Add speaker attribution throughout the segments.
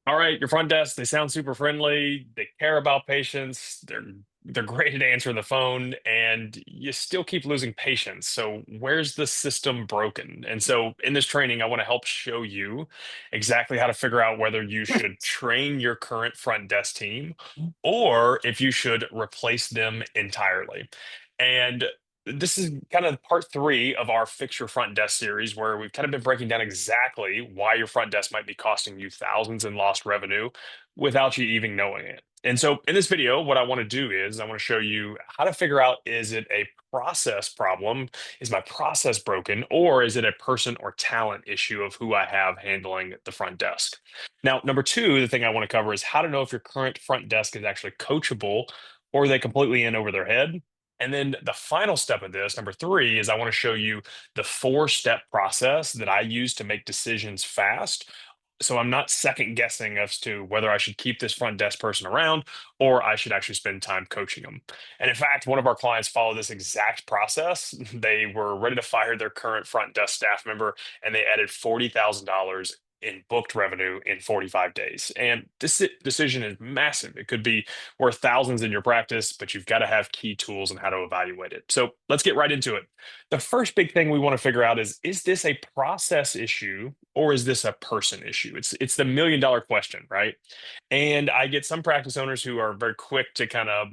Speaker 1: All right, your front desk, they sound super friendly. They care about patients. They're great at answering the phone, and you still keep losing patients. So where's the system broken? And so in this training, I want to help show you exactly how to figure out whether you should train your current front desk team or if you should replace them entirely. And this is kind of part three of our Fix Your Front Desk series, where we've kind of been breaking down exactly why your front desk might be costing you thousands in lost revenue without you even knowing it. And so, in this video, what I want to do is I want to show you how to figure out, is it a process problem? Is my process broken? Or is it a person or talent issue of who I have handling the front desk? Now, number two, the thing I want to cover is how to know if your current front desk is actually coachable or are they completely in over their head. And then the final step of this, number three, is I want to show you the four-step process that I use to make decisions fast. So I'm not second guessing as to whether I should keep this front desk person around or I should actually spend time coaching them. And in fact, one of our clients followed this exact process. They were ready to fire their current front desk staff member and they added $40,000 in booked revenue in 45 days. And this decision is massive. It could be worth thousands in your practice, but you've got to have key tools on how to evaluate it. So let's get right into it. The first big thing we want to figure out is this a process issue or is this a person issue? It's the million-dollar question, right? And I get some practice owners who are very quick to kind of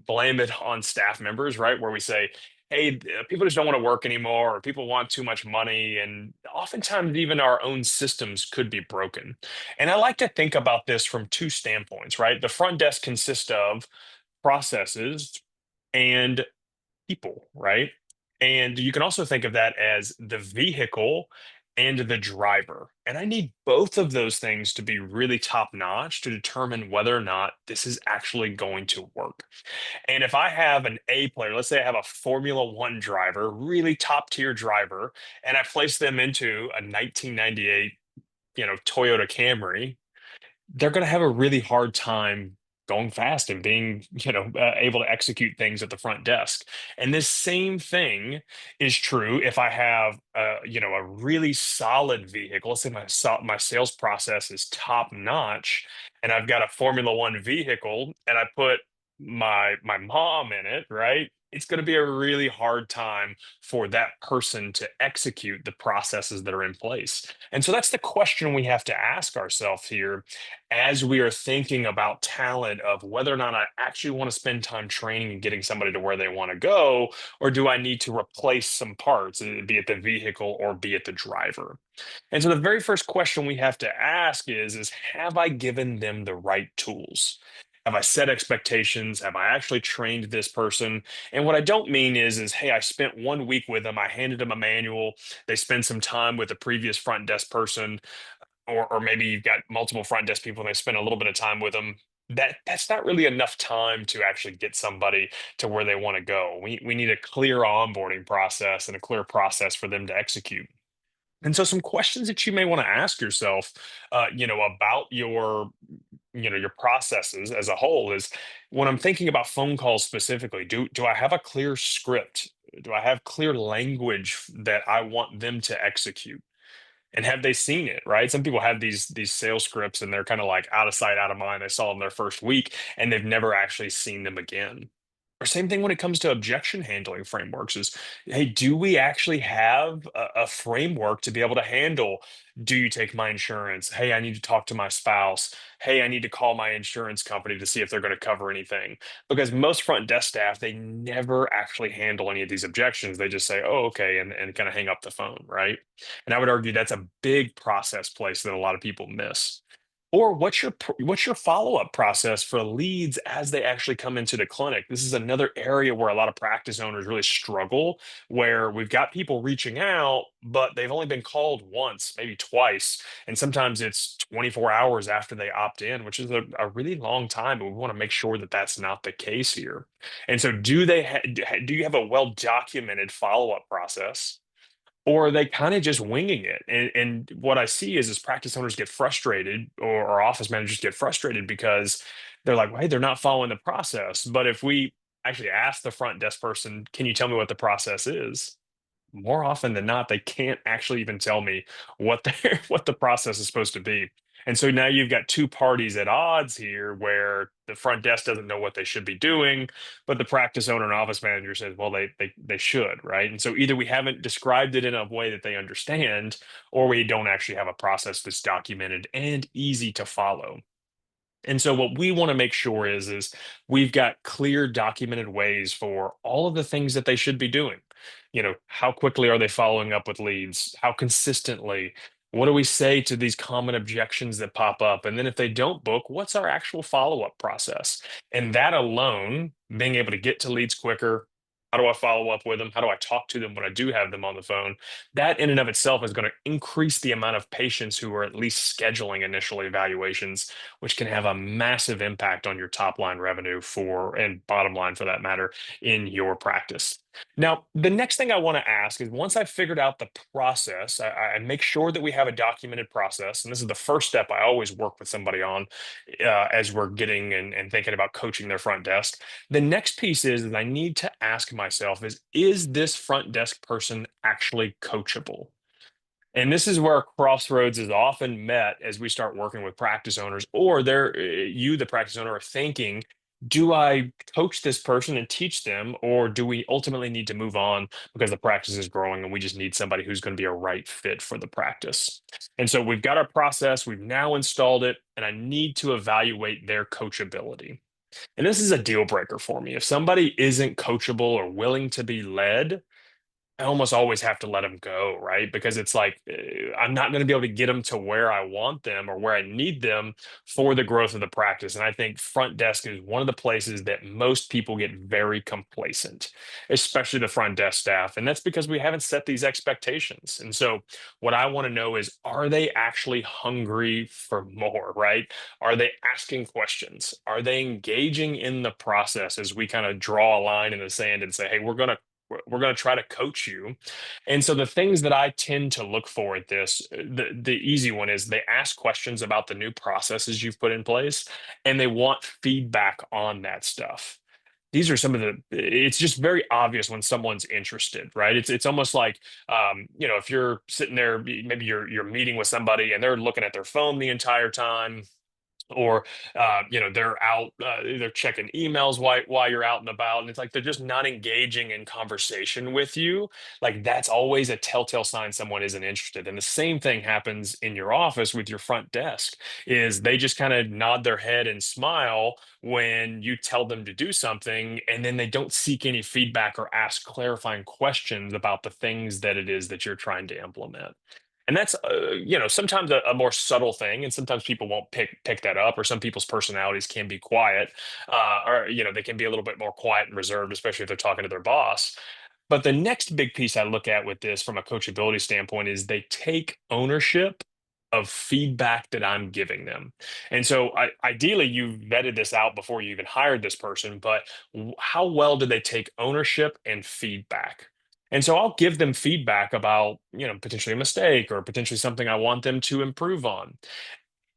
Speaker 1: blame it on staff members, right? Where we say, hey, people just don't want to work anymore, or people want too much money. And oftentimes, even our own systems could be broken. And I like to think about this from two standpoints, right? The front desk consists of processes and people, right? And you can also think of that as the vehicle and the driver. And I need both of those things to be really top notch to determine whether or not this is actually going to work. And if I have an A player, let's say I have a Formula One driver, really top tier driver, and I place them into a 1998, Toyota Camry, they're going to have a really hard time going fast and being able to execute things at the front desk. And this same thing is true if I have a really solid vehicle. Let's say my sales process is top notch and I've got a Formula One vehicle and I put my mom in it, right? It's going to be a really hard time for that person to execute the processes that are in place. And so that's the question we have to ask ourselves here as we are thinking about talent, of whether or not I actually want to spend time training and getting somebody to where they want to go, or do I need to replace some parts, be it the vehicle or be it the driver? And so the very first question we have to ask is have I given them the right tools? Have I set expectations? Have I actually trained this person? And what I don't mean is hey, I spent 1 week with them, I handed them a manual, they spend some time with the previous front desk person, or maybe you've got multiple front desk people and they spend a little bit of time with them. That's not really enough time to actually get somebody to where they want to go. We need a clear onboarding process and a clear process for them to execute. And so some questions that you may want to ask yourself, about your processes as a whole is, when I'm thinking about phone calls specifically, do I have a clear script? Do I have clear language that I want them to execute? And have they seen it, right? Some people have these sales scripts and they're kind of like out of sight, out of mind. They saw them their first week and they've never actually seen them again. Or same thing when it comes to objection handling frameworks is, hey, do we actually have a framework to be able to handle? Do you take my insurance? Hey, I need to talk to my spouse. Hey, I need to call my insurance company to see if they're going to cover anything. Because most front desk staff, they never actually handle any of these objections. They just say, oh, okay, and kind of hang up the phone, right? And I would argue that's a big process place that a lot of people miss. Or what's your follow-up process for leads as they actually come into the clinic? This is another area where a lot of practice owners really struggle, where we've got people reaching out, but they've only been called once, maybe twice, and sometimes it's 24 hours after they opt in, which is a really long time. But we want to make sure that that's not the case here. And so, do you have a well-documented follow-up process? Or are they kind of just winging it? And what I see is practice owners get frustrated, or office managers get frustrated because they're like, well, hey, they're not following the process. But if we actually ask the front desk person, can you tell me what the process is? More often than not, they can't actually even tell me what the what the process is supposed to be. And so now you've got two parties at odds here where the front desk doesn't know what they should be doing, but the practice owner and office manager says, well, they should, right? And so either we haven't described it in a way that they understand, or we don't actually have a process that's documented and easy to follow. And so what we want to make sure is we've got clear documented ways for all of the things that they should be doing. How quickly are they following up with leads? How consistently? What do we say to these common objections that pop up? And then if they don't book, what's our actual follow-up process? And that alone, being able to get to leads quicker, how do I follow up with them? How do I talk to them when I do have them on the phone? That in and of itself is going to increase the amount of patients who are at least scheduling initial evaluations, which can have a massive impact on your top line revenue for and bottom line for that matter in your practice. Now, the next thing I want to ask is once I've figured out the process, I make sure that we have a documented process. And this is the first step I always work with somebody on as we're getting and thinking about coaching their front desk. The next piece is I need to ask myself is this front desk person actually coachable? And this is where crossroads is often met as we start working with practice owners, or you, the practice owner, are thinking, do I coach this person and teach them, or do we ultimately need to move on because the practice is growing and we just need somebody who's going to be a right fit for the practice? And so we've got our process, we've now installed it, and I need to evaluate their coachability. And this is a deal breaker for me. If somebody isn't coachable or willing to be led, I almost always have to let them go, right? Because it's like I'm not going to be able to get them to where I want them or where I need them for the growth of the practice. And I think front desk is one of the places that most people get very complacent, especially the front desk staff. And that's because we haven't set these expectations. And so, what I want to know is, are they actually hungry for more, right? Are they asking questions? Are they engaging in the process as we kind of draw a line in the sand and say, hey, we're going to try to coach you. And so the things that I tend to look for at this, the easy one is they ask questions about the new processes you've put in place, and they want feedback on that stuff. These are some of the it's just very obvious when someone's interested, right? It's almost like if you're sitting there, maybe you're meeting with somebody and they're looking at their phone the entire time, or they're checking emails while you're out and about, and it's like they're just not engaging in conversation with you. Like that's always a telltale sign someone isn't interested. And the same thing happens in your office with your front desk, is they just kind of nod their head and smile when you tell them to do something, and then they don't seek any feedback or ask clarifying questions about the things that it is that you're trying to implement. And that's sometimes a more subtle thing, and sometimes people won't pick that up, or some people's personalities can be quiet, or they can be a little bit more quiet and reserved, especially if they're talking to their boss. But the next big piece I look at with this from a coachability standpoint is they take ownership of feedback that I'm giving them. And so ideally you vetted this out before you even hired this person, but how well do they take ownership and feedback? And so I'll give them feedback about, potentially a mistake or potentially something I want them to improve on.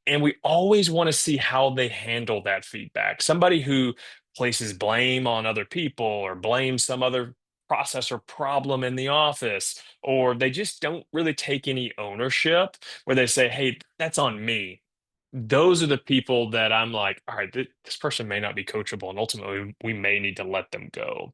Speaker 1: And we always want to see how they handle that feedback. Somebody who places blame on other people or blames some other process or problem in the office, or they just don't really take any ownership where they say, hey, that's on me. Those are the people that I'm like, all right, this person may not be coachable, and ultimately we may need to let them go.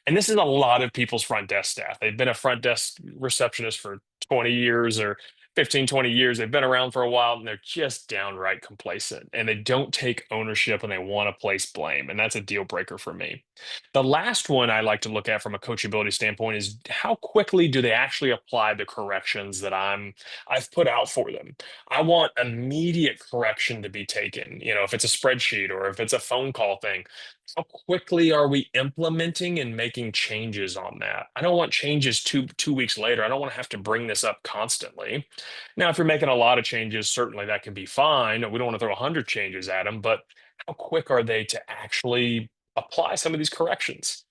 Speaker 1: And this is a lot of people's front desk staff. They've been a front desk receptionist for 20 years or 15, 20 years. They've been around for a while, and they're just downright complacent, and they don't take ownership, and they want to place blame. And that's a deal breaker for me. The last one I like to look at from a coachability standpoint is how quickly do they actually apply the corrections that I've put out for them. I want immediate correction to be taken. If it's a spreadsheet or if it's a phone call thing, how quickly are we implementing and making changes on that? I don't want changes two weeks later. I don't want to have to bring this up constantly. Now, if you're making a lot of changes, certainly that can be fine. We don't want to throw 100 changes at them, but how quick are they to actually apply some of these corrections?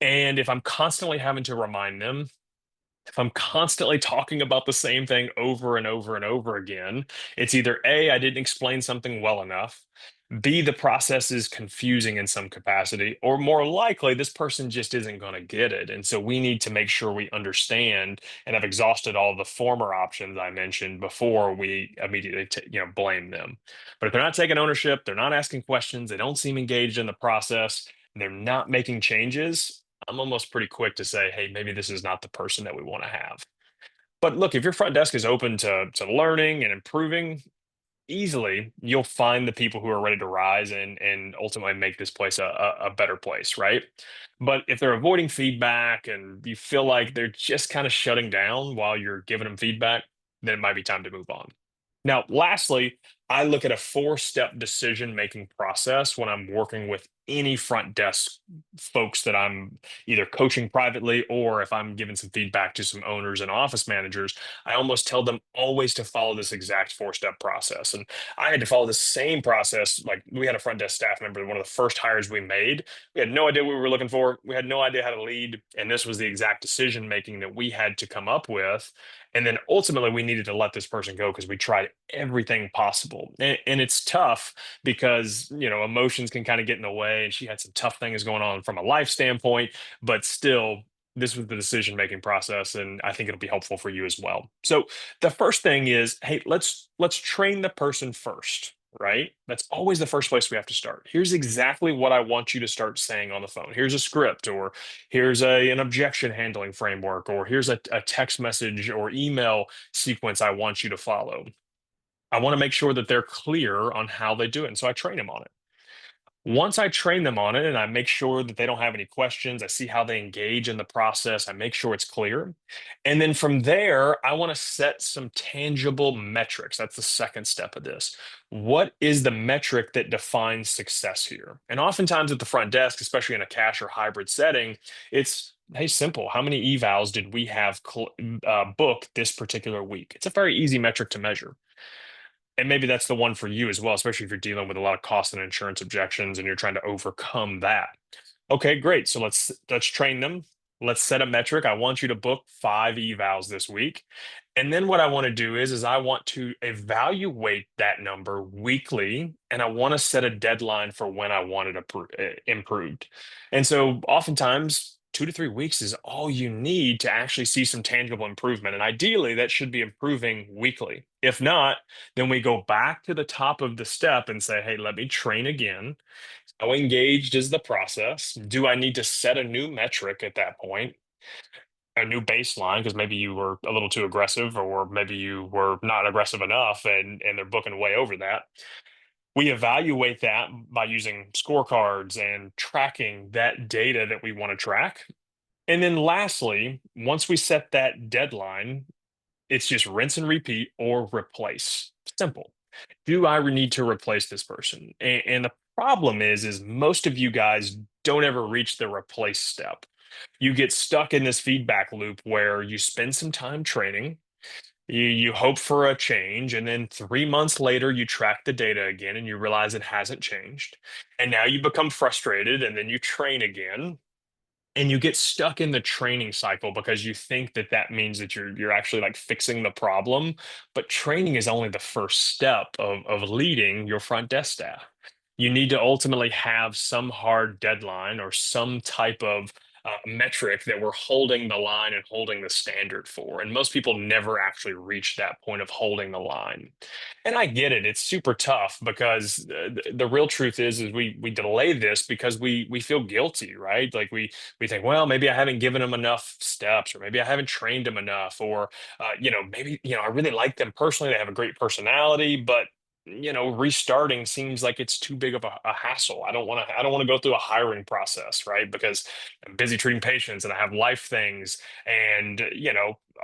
Speaker 1: And if I'm constantly having to remind them, If I'm constantly talking about the same thing over and over and over again, it's either A, I didn't explain something well enough, B, the process is confusing in some capacity, or more likely, this person just isn't going to get it. And so we need to make sure we understand and have exhausted all the former options I mentioned before we immediately blame them. But if they're not taking ownership, they're not asking questions, they don't seem engaged in the process, they're not making changes, I'm almost pretty quick to say, hey, maybe this is not the person that we want to have. But look, if your front desk is open to learning and improving, easily you'll find the people who are ready to rise and ultimately make this place a better place, right? But if they're avoiding feedback and you feel like they're just kind of shutting down while you're giving them feedback, then it might be time to move on. Now, lastly, I look at a four-step decision-making process when I'm working with any front desk folks that I'm either coaching privately or if I'm giving some feedback to some owners and office managers. I almost tell them always to follow this exact four-step process. And I had to follow the same process. Like we had a front desk staff member, one of the first hires we made. We had no idea what we were looking for. We had no idea how to lead. And this was the exact decision making that we had to come up with. And then ultimately, we needed to let this person go because we tried everything possible. And it's tough because, emotions can kind of get in the way. And she had some tough things going on from a life standpoint, but still, this was the decision making process. And I think it'll be helpful for you as well. So the first thing is, hey, let's train the person first. Right? That's always the first place we have to start. Here's exactly what I want you to start saying on the phone. Here's a script, or here's an objection handling framework, or here's a text message or email sequence I want you to follow. I want to make sure that they're clear on how they do it. And so I train them on it. Once I train them on it and I make sure that they don't have any questions, I see how they engage in the process, I make sure it's clear. And then from there, I want to set some tangible metrics. That's the second step of this. What is the metric that defines success here? And oftentimes at the front desk, especially in a cash or hybrid setting, it's hey, simple. How many evals did we have book this particular week? It's a very easy metric to measure. And maybe that's the one for you as well, especially if you're dealing with a lot of cost and insurance objections and you're trying to overcome that. Okay, great. So let's train them. Let's set a metric. I want you to book 5 evals this week. And then what I want to do is I want to evaluate that number weekly and I want to set a deadline for when I want it improved. And so oftentimes 2 to 3 weeks is all you need to actually see some tangible improvement. And ideally that should be improving weekly. If not, then we go back to the top of the step and say, hey, let me train again. How engaged is the process? Do I need to set a new metric at that point, a new baseline? Because maybe you were a little too aggressive, or maybe you were not aggressive enough, and they're booking way over that. We evaluate that by using scorecards and tracking that data that we want to track. And then lastly, once we set that deadline, it's just rinse and repeat or replace. Simple. Do I need to replace this person? And the problem is most of you guys don't ever reach the replace step. You get stuck in this feedback loop where you spend some time training, you hope for a change, and then 3 months later you track the data again and you realize it hasn't changed. And now you become frustrated and then you train again and you get stuck in the training cycle because you think that that means that you're actually like fixing the problem, but training is only the first step of leading your front desk staff. You need to ultimately have some hard deadline or some type of metric that we're holding the line and holding the standard for. And most people never actually reach that point of holding the line. And I get it; it's super tough because the real truth is we delay this because we feel guilty, right? Like we think, well, maybe I haven't given them enough steps, or maybe I haven't trained them enough, or maybe I really like them personally, they have a great personality, but restarting seems like it's too big of a hassle. I don't want to go through a hiring process, right? Because I'm busy treating patients and I have life things, and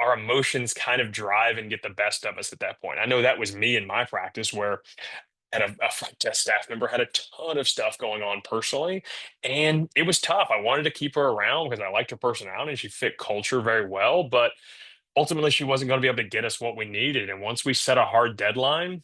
Speaker 1: our emotions kind of drive and get the best of us at that point. I know that was me in my practice where had a front desk staff member had a ton of stuff going on personally, and it was tough. I wanted to keep her around because I liked her personality and she fit culture very well, but ultimately she wasn't going to be able to get us what we needed. And once we set a hard deadline,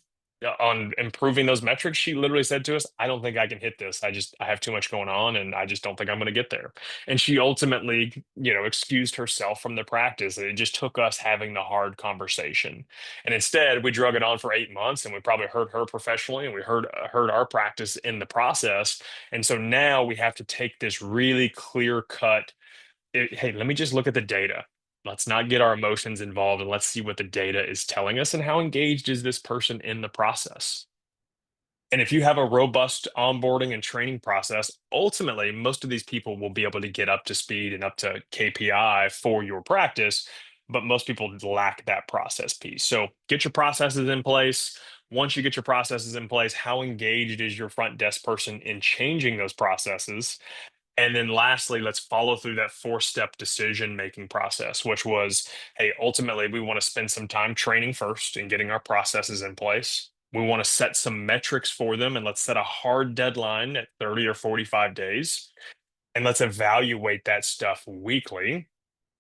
Speaker 1: on improving those metrics, she literally said to us, I don't think I can hit this. I have too much going on and I just don't think I'm going to get there. And she ultimately, excused herself from the practice. It just took us having the hard conversation. And instead, we drug it on for 8 months and we probably hurt her professionally and we hurt our practice in the process. And so now we have to take this really clear cut. Hey, let me just look at the data. Let's not get our emotions involved and let's see what the data is telling us and how engaged is this person in the process. And if you have a robust onboarding and training process, ultimately, most of these people will be able to get up to speed and up to KPI for your practice. But most people lack that process piece. So get your processes in place. Once you get your processes in place, how engaged is your front desk person in changing those processes? And then lastly, let's follow through that four-step decision-making process, which was, hey, ultimately, we want to spend some time training first and getting our processes in place. We want to set some metrics for them, and let's set a hard deadline at 30 or 45 days. And let's evaluate that stuff weekly.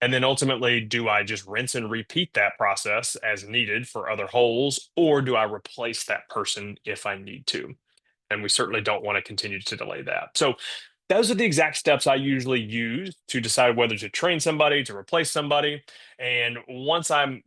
Speaker 1: And then ultimately, do I just rinse and repeat that process as needed for other holes, or do I replace that person if I need to? And we certainly don't want to continue to delay that. So those are the exact steps I usually use to decide whether to train somebody, to replace somebody. And once I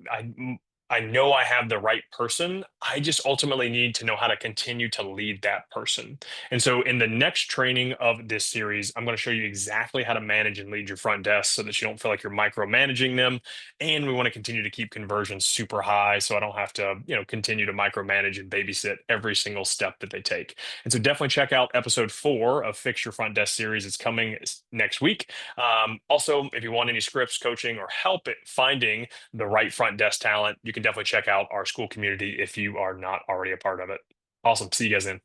Speaker 1: know I have the right person, I just ultimately need to know how to continue to lead that person. And so in the next training of this series, I'm going to show you exactly how to manage and lead your front desk so that you don't feel like you're micromanaging them. And we want to continue to keep conversions super high so I don't have to, continue to micromanage and babysit every single step that they take. And so definitely check out episode 4 of Fix Your Front Desk series. It's coming next week. Also, if you want any scripts, coaching, or help at finding the right front desk talent, you can definitely check out our school community if you are not already a part of it. Awesome. See you guys then.